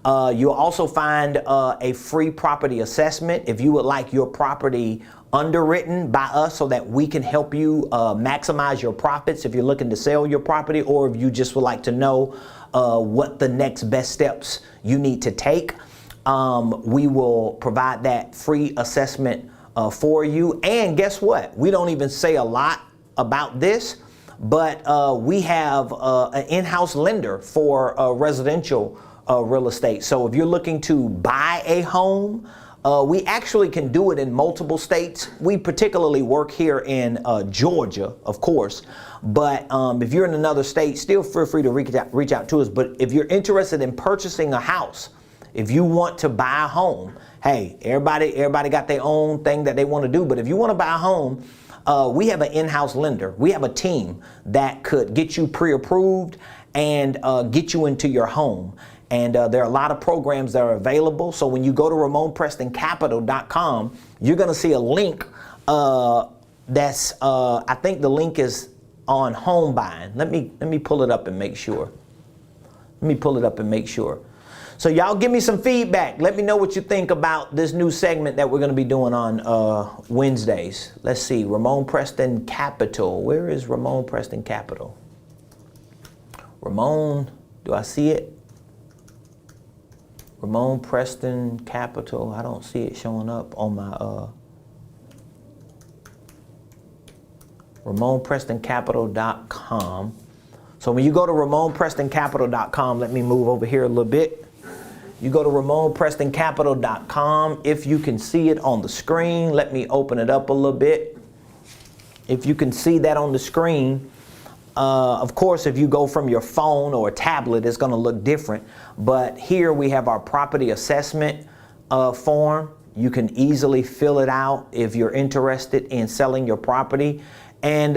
You'll also find a free property assessment if you would like your property underwritten by us so that we can help you maximize your profits if you're looking to sell your property, or if you just would like to know what the next best steps you need to take. We will provide that free assessment for you. And guess what? We don't even say a lot about this, but we have an in-house lender for residential real estate. So if you're looking to buy a home, we actually can do it in multiple states. We particularly work here in Georgia, of course. But if you're in another state, still feel free to reach out to us. But if you're interested in purchasing a house, if you want to buy a home, hey, everybody got their own thing that they want to do. But if you want to buy a home, we have an in-house lender. We have a team that could get you pre-approved and get you into your home. And there are a lot of programs that are available. So when you go to RamonPrestonCapital.com, you're going to see a link that's, I think the link is on home buying. Let me pull it up and make sure. So y'all give me some feedback. Let me know what you think about this new segment that we're going to be doing on Wednesdays. Let's see, Ramon Preston Capital. Where is Ramon Preston Capital? Ramon, do I see it? Ramon Preston Capital. I don't see it showing up on my RamonPrestonCapital.com. So when you go to RamonPrestonCapital.com, let me move over here a little bit. You go to RamonPrestonCapital.com. If you can see it on the screen, let me open it up a little bit. If you can see that on the screen, of course, if you go from your phone or a tablet, it's going to look different. But here we have our property assessment form. You can easily fill it out if you're interested in selling your property. And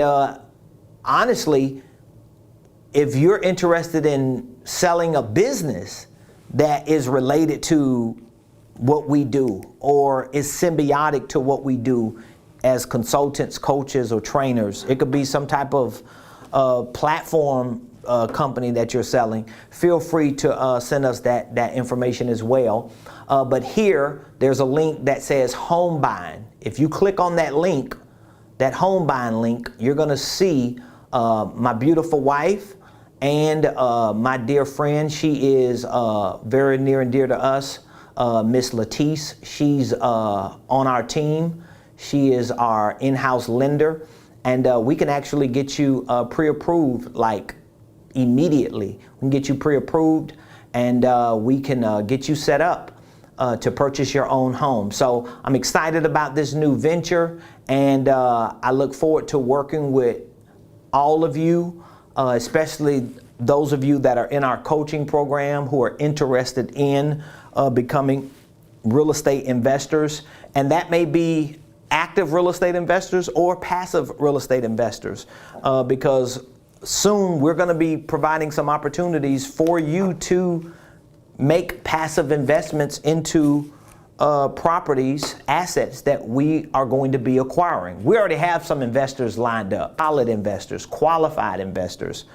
honestly, if you're interested in selling a business that is related to what we do or is symbiotic to what we do as consultants, coaches, or trainers, it could be some type of platform company that you're selling, feel free to send us that information as well. But here, there's a link that says home buying. If you click on that link, that home buying link, you're going to see my beautiful wife and my dear friend. She is very near and dear to us, Miss Latisse. She's on our team. She is our in-house lender, and we can actually get you pre-approved like immediately. We can get you pre-approved, and we can get you set up to purchase your own home. So I'm excited about this new venture, and I look forward to working with all of you, especially those of you that are in our coaching program who are interested in becoming real estate investors. And that may be active real estate investors or passive real estate investors, because soon we're going to be providing some opportunities for you to make passive investments into properties, assets that we are going to be acquiring. We already have some investors lined up, solid investors, qualified investors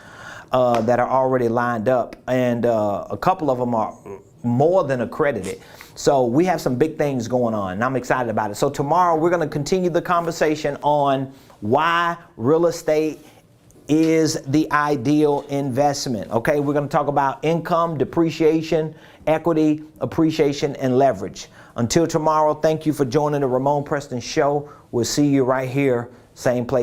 that are already lined up, and a couple of them are more than accredited. So we have some big things going on, and I'm excited about it. So tomorrow we're going to continue the conversation on why real estate is the ideal investment. Okay, we're going to talk about income, depreciation, equity, appreciation, and leverage. Until tomorrow, thank you for joining the Ramon Preston Show. We'll see you right here, same place.